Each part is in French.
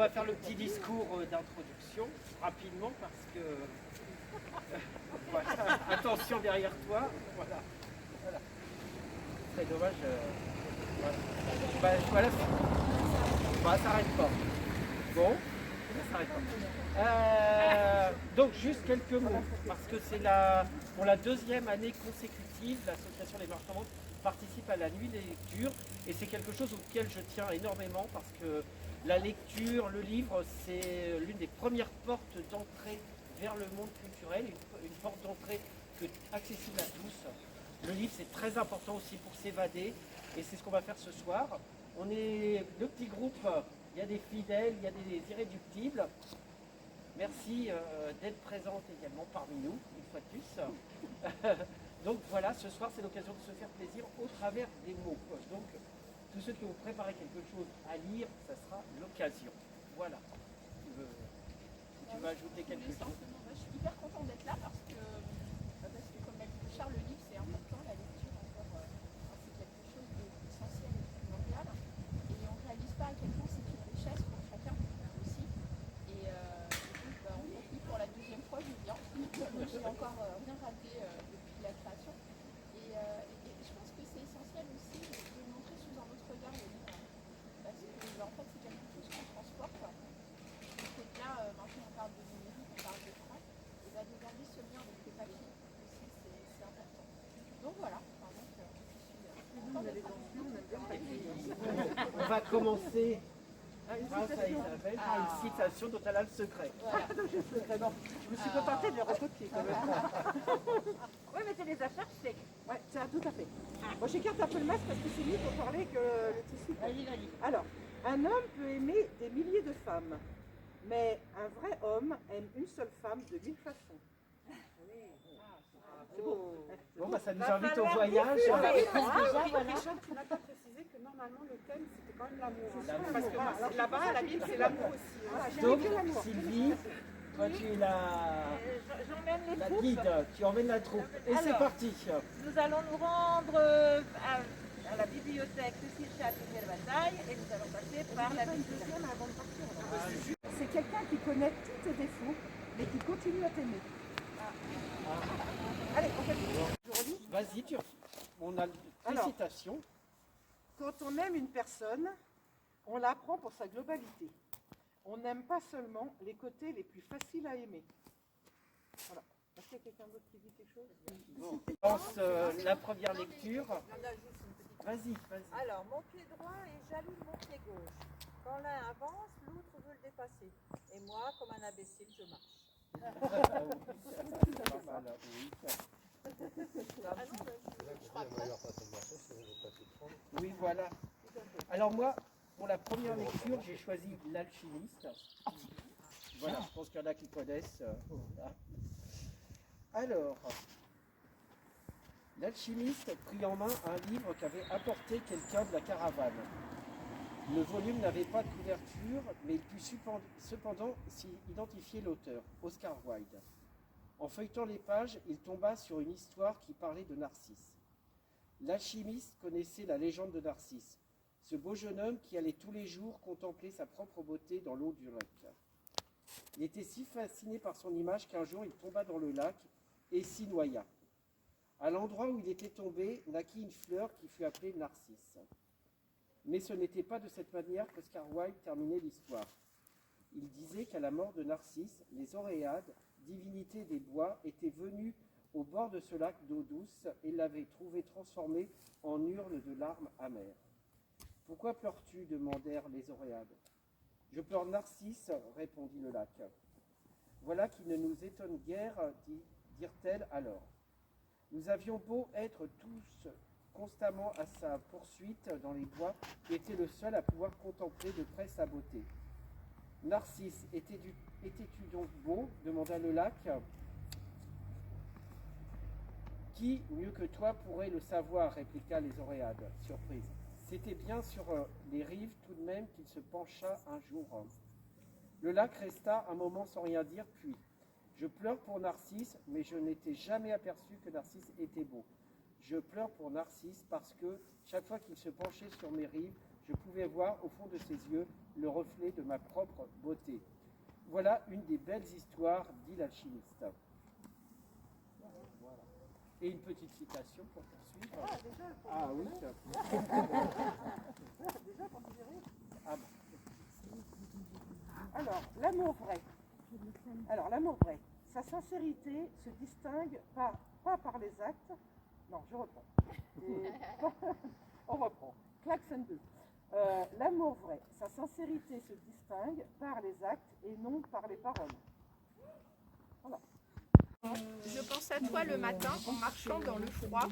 va faire le petit discours d'introduction rapidement parce que voilà. Attention derrière toi. Voilà. C'est dommage. Voilà. Ça s'arrête pas. Bon, ça s'arrête pas. Donc juste quelques mots parce que c'est pour la deuxième année consécutive, l'association Les Marches Tombantes participe à la nuit des lectures et c'est quelque chose auquel je tiens énormément parce que la lecture, le livre, c'est l'une des premières portes d'entrée vers le monde culturel, une porte d'entrée accessible à tous. Le livre, c'est très important aussi pour s'évader et c'est ce qu'on va faire ce soir. On est le petit groupe, il y a des fidèles, il y a des irréductibles. Merci d'être présente également parmi nous, une fois de plus. Donc voilà, ce soir, c'est l'occasion de se faire plaisir au travers des mots. Donc, tous ceux qui ont préparé quelque chose à lire, ça sera l'occasion. Voilà. Tu veux ajouter quelque chose? Je suis hyper contente d'être là parce que comme l'a dit Charles, le livre c'est important, la lecture encore, c'est quelque chose d'essentiel et de primordial. Et on ne réalise pas à quel point c'est une richesse pour chacun aussi. Et donc on continue pour la deuxième fois, je viens. Je n'ai encore rien raté depuis la création. Et je pense que c'est essentiel aussi de montrer sous un autre regard le livre. Parce que en fait c'est quelque chose qu'on transporte. Donc là, maintenant on parle de numérique, on parle d'écran. Et là de garder ce lien avec le papier aussi c'est important. Donc voilà, On va commencer grâce à Isabelle par une citation dont elle a le secret. Voilà. Je me suis contentée de les recopier quand même. Oui, mais tu les as cherchés. Ouais, c'est tout à fait. Bon, j'écarte un peu le masque parce que c'est mieux pour parler que le tissu. Vas-y. Alors, un homme peut aimer des milliers de femmes, mais un vrai homme aime une seule femme de 1000 façons. C'est beau. Bon, bah, ça nous invite au voyage. Richard, tu n'as pas précisé que normalement le thème c'était quand même l'amour. Parce que là-bas, la Bible, c'est l'amour aussi. Donc, Sylvie, toi tu es J'emmène les la troupes. guide, tu emmènes la troupe. Et c'est Alors, parti. Nous allons nous rendre à la bibliothèque Lucille Châtaignier Bataille et nous allons passer par la bibliothèque. C'est quelqu'un qui connaît tous tes défauts, mais qui continue à t'aimer. Allez, on fait aujourd'hui. Vas-y, on a des citations. Quand on aime une personne, on l'apprend pour sa globalité. On n'aime pas seulement les côtés les plus faciles à aimer. Voilà. Est-ce qu'il y a quelqu'un d'autre qui dit quelque chose? Bon, je pense la première lecture. Vas-y. Alors, mon pied droit est jaloux de mon pied gauche. Quand l'un avance, l'autre veut le dépasser. Et moi, comme un imbécile, je marche. Oui, voilà. Alors moi, pour la première lecture, j'ai choisi L'Alchimiste. Voilà, je pense qu'il y en a qui connaissent. Alors, L'Alchimiste prit en main un livre qu'avait apporté quelqu'un de la caravane. Le volume n'avait pas de couverture, mais il put cependant identifier l'auteur, Oscar Wilde. En feuilletant les pages, il tomba sur une histoire qui parlait de Narcisse. L'alchimiste connaissait la légende de Narcisse, ce beau jeune homme qui allait tous les jours contempler sa propre beauté dans l'eau du lac. Il était si fasciné par son image qu'un jour il tomba dans le lac et s'y noya. À l'endroit où il était tombé naquit une fleur qui fut appelée Narcisse. Mais ce n'était pas de cette manière qu'Oscar Wilde terminait l'histoire. Il disait qu'à la mort de Narcisse, les Oréades, divinités des bois, étaient venues au bord de ce lac d'eau douce et l'avaient trouvé transformé en urne de larmes amères. « Pourquoi pleures-tu » demandèrent les Oréades. « Je pleure Narcisse, répondit le lac. Voilà qui ne nous étonne guère, dirent-elles alors. Nous avions beau être tous constamment à sa poursuite dans les bois, qui était le seul à pouvoir contempler de près sa beauté. Narcisse, étais-tu donc beau demanda le lac. Qui, mieux que toi, pourrait le savoir répliqua les Oréades, surprise. C'était bien sur les rives tout de même qu'il se pencha un jour. Le lac resta un moment sans rien dire, puis je pleure pour Narcisse, mais je n'étais jamais aperçu que Narcisse était beau. Je pleure pour Narcisse parce que chaque fois qu'il se penchait sur mes rives, Je pouvais voir au fond de ses yeux le reflet de ma propre beauté. Voilà une des belles histoires, dit l'alchimiste. Voilà. Et une petite citation pour poursuivre. Ah, déjà, Ah oui. déjà considéré. Ah bon. Alors, l'amour vrai. Alors, l'amour vrai. Sa sincérité se distingue pas par les actes. Non, je reprends. On reprend. Klaxon 2. L'amour vrai. Sa sincérité se distingue par les actes et non par les paroles. Voilà. Je pense à toi le matin en marchant dans le froid.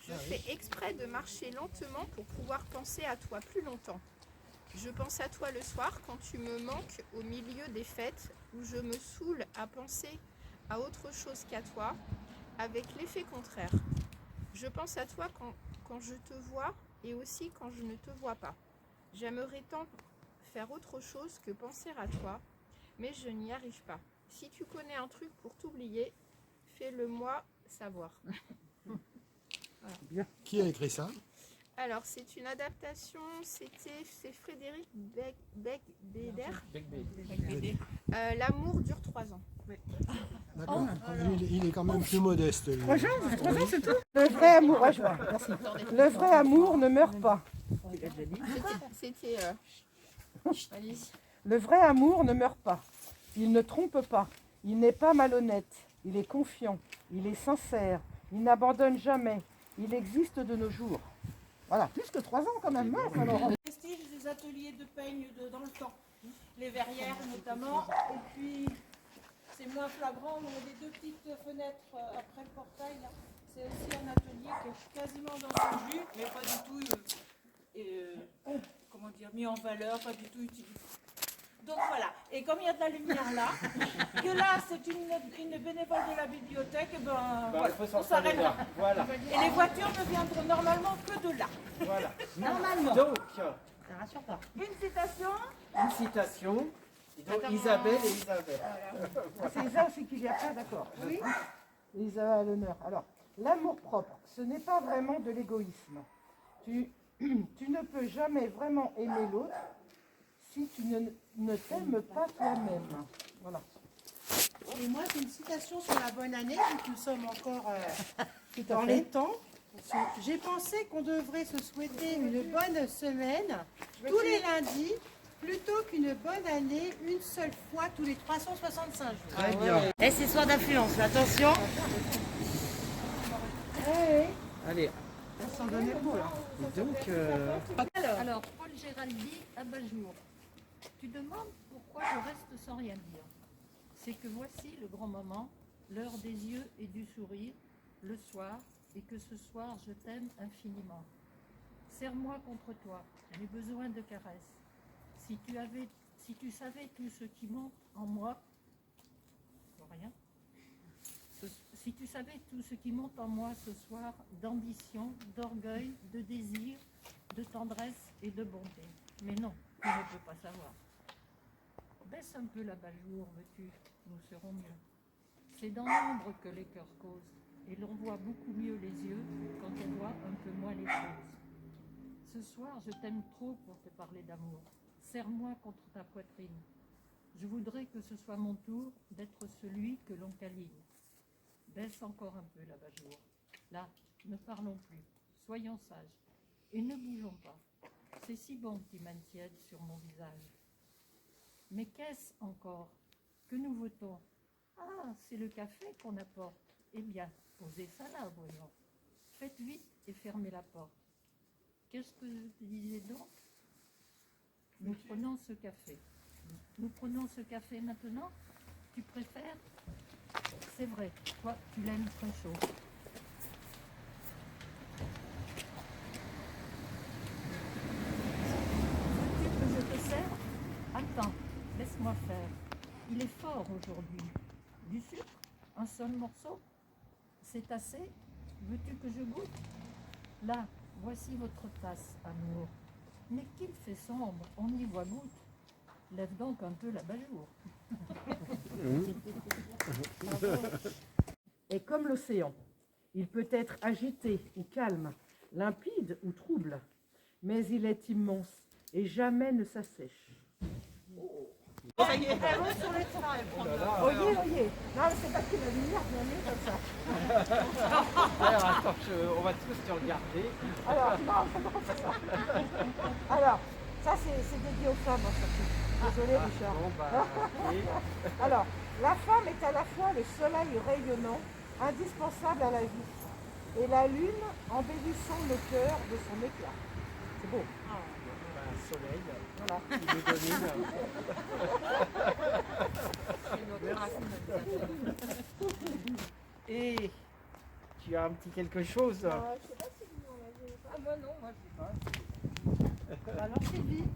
Je fais exprès de marcher lentement pour pouvoir penser à toi plus longtemps. Je pense à toi le soir quand tu me manques au milieu des fêtes où je me saoule à penser à autre chose qu'à toi avec l'effet contraire. Je pense à toi quand je te vois et aussi quand je ne te vois pas. J'aimerais tant faire autre chose que penser à toi, mais je n'y arrive pas. Si tu connais un truc pour t'oublier, fais-le moi savoir. Bien. Qui a écrit ça? Alors, c'est une adaptation, c'est Frédéric Becbéder. L'amour dure 3 ans. D'accord. Il est quand même plus modeste. Lui. 3 ans, c'est tout. Le vrai amour, ouais, je vois, merci. Le vrai amour ne meurt pas. C'était... allez-y. Le vrai amour ne meurt pas. Il ne trompe pas. Il n'est pas malhonnête. Il est confiant. Il est sincère. Il n'abandonne jamais. Il existe de nos jours. Voilà, plus que 3 ans quand même, mince alors. Le prestige des ateliers de peigne dans le temps, les verrières notamment, et puis c'est moins flagrant, mais les 2 petites fenêtres après le portail, là, c'est aussi un atelier qui est quasiment dans son jus, mais pas du tout, comment dire, mis en valeur, pas du tout utilisé. Donc voilà, et comme il y a de la lumière là, que là c'est une bénévole de la bibliothèque, et voilà, on s'arrête là. Voilà. Et les voitures ne viendront normalement que de là. Voilà. Normalement. Donc, Ça rassure pas. Une citation. une citation. Donc, Isabelle et Isabelle. C'est Isa aussi qui vient. Ah d'accord. Oui. Isa à l'honneur. Alors, l'amour propre, ce n'est pas vraiment de l'égoïsme. Tu ne peux jamais vraiment aimer l'autre si tu ne t'aimes pas toi-même. Voilà. Et moi, c'est une citation sur la bonne année, vu que nous sommes encore Tout à dans fait. les temps. J'ai pensé qu'on devrait se souhaiter une bonne semaine tous les lundis, plutôt qu'une bonne année une seule fois tous les 365 jours. Très bien. Et c'est histoire d'influence, attention. Allez, On s'en donnait pour là. donc, Alors, Paul Géraldi, Abat-jour. Tu demandes pourquoi je reste sans rien dire. C'est que voici le grand moment, l'heure des yeux et du sourire, le soir, et que ce soir je t'aime infiniment. Serre-moi contre toi, j'ai besoin de caresses. Si tu savais tout ce qui monte en moi, rien. Si tu savais tout ce qui monte en moi ce soir, d'ambition, d'orgueil, de désir, de tendresse et de bonté. Mais non, tu ne peux pas savoir. Baisse un peu l'abat-jour, veux-tu, nous serons mieux. C'est dans l'ombre que les cœurs causent, et l'on voit beaucoup mieux les yeux quand on voit un peu moins les choses. Ce soir, je t'aime trop pour te parler d'amour. Serre-moi contre ta poitrine. Je voudrais que ce soit mon tour d'être celui que l'on câline. Baisse encore un peu l'abat-jour. Là, ne parlons plus, soyons sages, et ne bougeons pas. C'est si bon qui maintienne sur mon visage. Mais qu'est-ce encore? Que nous votons? Ah, c'est le café qu'on apporte. Eh bien, posez ça là, voyons. Faites vite et fermez la porte. Qu'est-ce que je te disais donc? Nous prenons ce café. Nous prenons ce café maintenant? Tu préfères? C'est vrai, toi, tu l'aimes très chaud. Veux-tu que je te sers? Attends, laisse-moi faire. Il est fort aujourd'hui. Du sucre? Un seul morceau? C'est assez? Veux-tu que je goûte? Là, voici votre tasse, amour. Mais qu'il fait sombre, on y voit goutte. Lève donc un peu l'abat-jour. Et comme l'océan, il peut être agité ou calme, limpide ou trouble. mais il est immense et jamais ne s'assèche. Ça y est, elle monte sur le train, elle prend Oyez, oyez. Non, mais c'est parce que la lumière vient mieux comme ça. Alors attends, on va tous te regarder. Alors, non, c'est ça. Alors, ça c'est dédié aux femmes, en fait. Désolé, Richard. Bon, bah, ok. Alors, la femme est à la fois le soleil rayonnant, indispensable à la vie, et la lune embellissant le cœur de son éclat. C'est beau. Un soleil Voilà. qui nous domine. Et tu as un petit quelque chose? Je sais pas si vous en avez. Ah, moi non, moi je sais pas. Alors, Sylvie,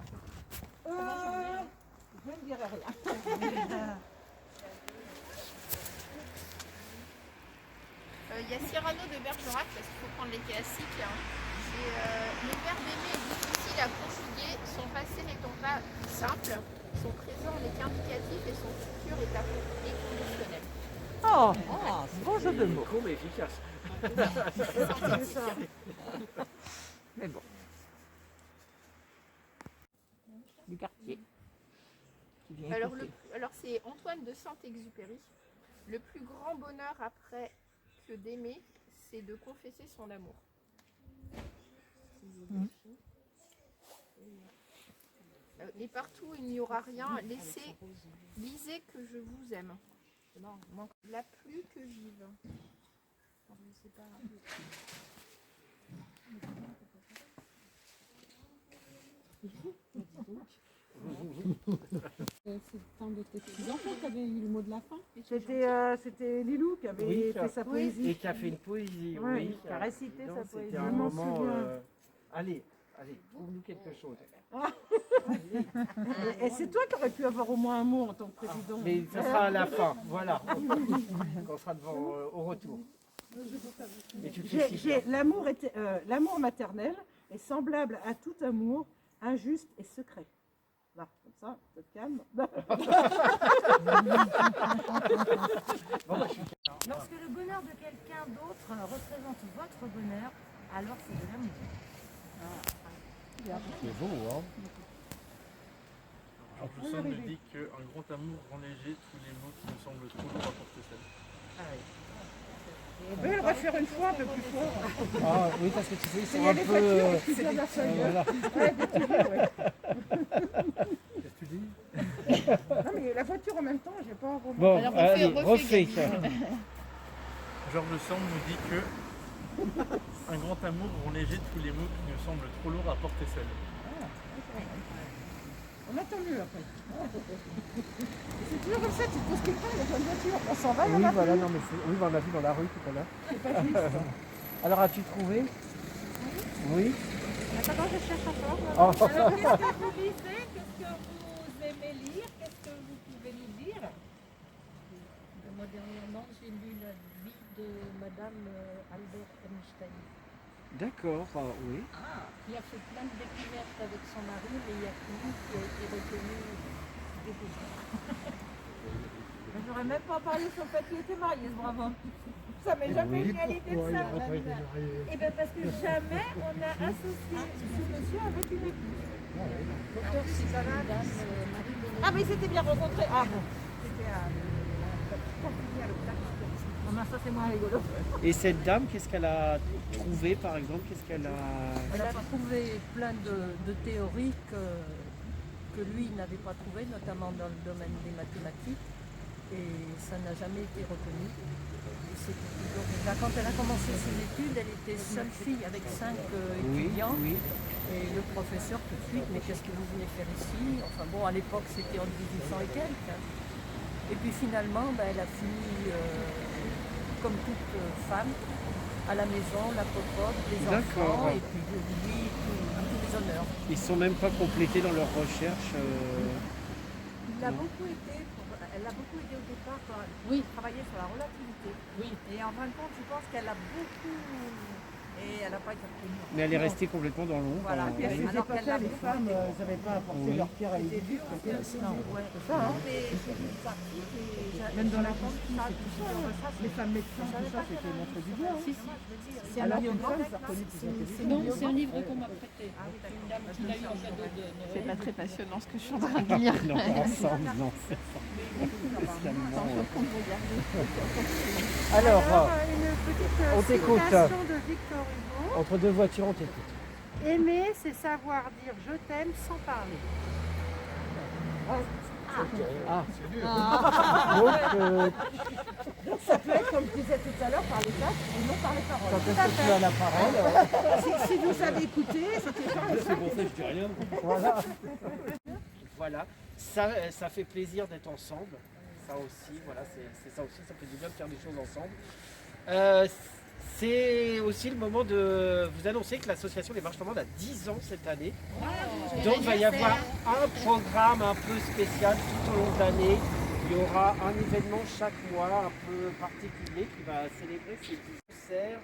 je ne dirai rien. Il y a Cyrano de Bergerac, parce qu'il faut prendre les classiques. Hein. Les verbes aimer et difficiles à conjuguer, son passé n'étant pas simple, son présent n'est qu'indicatif et son futur est conditionnel. Oh, bon jeu de mots. Con mais efficace. Mais bon. du quartier. Qui vient Alors, écouter. alors c'est Antoine de Saint-Exupéry. Le plus grand bonheur après que d'aimer, c'est de confesser son amour. Et partout où il n'y aura rien, lisez que je vous aime. La pluie que vive. C'est un de tes petits-enfants qui avait eu le mot de la fin. C'était Lilou qui avait Oui, fait sa poésie. Et qui a fait une poésie, Ouais, oui. qui a récité sa poésie. C'était un Je m'en moment... souviens. Allez, trouve-nous quelque chose. Et c'est toi qui aurais pu avoir au moins un mot en tant que président. Mais ça sera à la fin, voilà. Quand on sera devant, au retour. Et tu te fais si L'amour maternel est semblable à tout amour, injuste et secret. Là, comme ça, tu te calmes. Lorsque le bonheur de quelqu'un d'autre représente votre bonheur, alors c'est de l'amour. C'est beau, hein? Jean Poussin nous dit qu'un grand amour rend léger tous les mots qui nous semblent trop lourds à porter seul. On peut le refaire une fois un peu plus fort. Ah oui, parce que tu sais, ils Il sont y a un des peu... factures qui viennent de la feuille. voilà. Ouais, des factures, ouais. Qu'est-ce que tu dis? Non mais la voiture en même temps, j'ai pas vraiment... Bon, Alors, allez, refais, refais. Georges Sand nous dit que un grand amour rend léger tous les mots qui nous semblent trop lourds à porter seul. On attend mieux après. C'est toujours comme ça, tu te poses quelqu'un, il y a plein de voitures. On s'en va, il y en Oui, a voilà, plus. non, mais oui, on l'a vu dans la rue tout à l'heure. C'est pas juste. Alors, as-tu trouvé? Oui. Attends, je cherche encore. Oh. Alors, qu'est-ce que vous lisez? Qu'est-ce que vous aimez lire? Qu'est-ce que vous pouvez nous dire? Moi, dernièrement, j'ai lu la vie de Madame Albert Einstein, D'accord, oui. qui a fait plein de découvertes avec son mari, mais il n'y a que lui qui a été reconnu découvert. J'aurais même pas parlé sur le fait qu'il était marié, ce brave homme. Ça m'est jamais Oui, venu à l'idée de pourquoi ça. il a pas été marié? Eh bien parce que jamais on a associé ce monsieur avec une épouse. Docteur Suzanne, Marie Bénédicte. Ah mais c'était bien rencontré. Ah bon. C'était à ça c'est moins rigolo. Et cette dame, qu'est-ce qu'elle a trouvé, par exemple? Qu'est-ce qu'elle a... Elle a trouvé plein de théories que lui n'avait pas trouvées, notamment dans le domaine des mathématiques, et ça n'a jamais été reconnu. Et c'était toujours... Là, quand elle a commencé ses études, elle était seule fille avec 5 étudiants. Oui. Et le professeur tout de suite, mais qu'est-ce que vous venez faire ici? Enfin bon, à l'époque c'était en 1800 et quelques. Hein. Et puis finalement, elle a fini, comme toute femme, à la maison, la popote, les enfants, et puis lui, tous les honneurs. Ils ne sont même pas complétés dans leurs recherches. Elle a beaucoup aidé au départ quand elle travaillait sur la relativité. Oui. Et en fin de compte, je pense qu'elle a beaucoup Et elle n'a pas été reconnue. Mais elle est restée complètement dans l'ombre. Voilà. Et à cette Alors qu'elle époque-là, l'avait les femmes, elles n'avaient pas apporté Oui. leur pierre à l'édifice. Non, ouais. C'est ça, hein. Mais j'ai lu des articles et Même dans la France, justice, c'est tout ça. Hein. Les femmes médecins, tout ça, c'était montré du doigt. Hein. Si, si. C'est un Alors livre. qu'une femme, ça reconnaît plus intelligent. Non, c'est un livre qu'on m'a prêté. Une dame qui l'a eu en cadeau de Noël. C'est pas très passionnant ce que je suis en train de lire. Non, pas ensemble, non. Alors, une petite on t'écoute. citation de Victor Hugo. entre deux voitures, on t'écoute. Aimer, c'est savoir dire je t'aime sans parler. Ah, donc, Ça peut être, comme je disais tout à l'heure, par les actes et non par les paroles. quand est-ce que tu as la parole Si vous avez écouté, c'était pas C'est pour ça que je dis rien. Voilà. Voilà. Ça fait plaisir d'être ensemble. Ça aussi, voilà, c'est ça aussi, ça fait du bien de faire des choses ensemble. C'est aussi le moment de vous annoncer que l'association Les Marches Normandes a 10 ans cette année. Donc il va y avoir un programme un peu spécial tout au long de l'année. Il y aura un événement chaque mois un peu particulier qui va célébrer ces 10 anniversaires.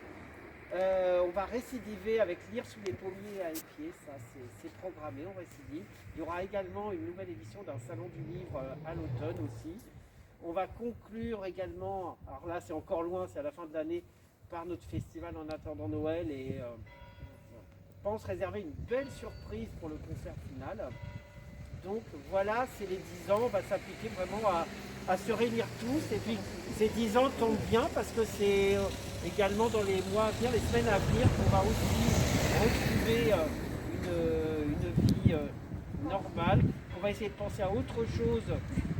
On va récidiver avec Lire sous les pommiers à Épied, ça c'est programmé, on récidive. Il y aura également une nouvelle édition d'un salon du livre à l'automne aussi. On va conclure également, alors là c'est encore loin, c'est à la fin de l'année, par notre festival en attendant Noël et je pense réserver une belle surprise pour le concert final. Donc voilà, c'est les 10 ans, on va s'appliquer vraiment à se réunir tous et puis ces 10 ans tombent bien parce que c'est également dans les mois à venir, les semaines à venir, qu'on va aussi retrouver une vie normale. On va essayer de penser à autre chose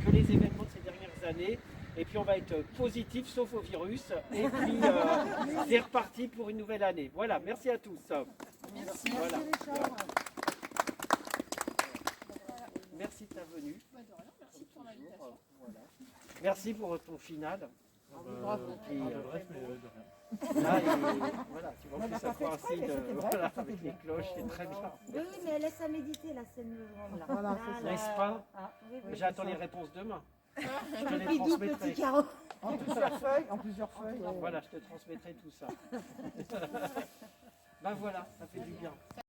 que les événements de ces dernières années. Et puis on va être positif sauf au virus. Et puis c'est reparti pour une nouvelle année. Voilà, merci à tous. Merci. Voilà. Merci de ta venue. Merci pour l'invitation. Voilà. Merci pour ton final. Qui, là, voilà, tu vois, ça coïncide voilà, avec les cloches, c'est très bien. Oui, mais elle laisse à méditer la scène là. Voilà, c'est ça. N'est-ce pas? J'attends les réponses demain. Je te les transmettrai. En plusieurs feuilles. Voilà, je te transmettrai tout ça. Ben voilà, ça fait du bien.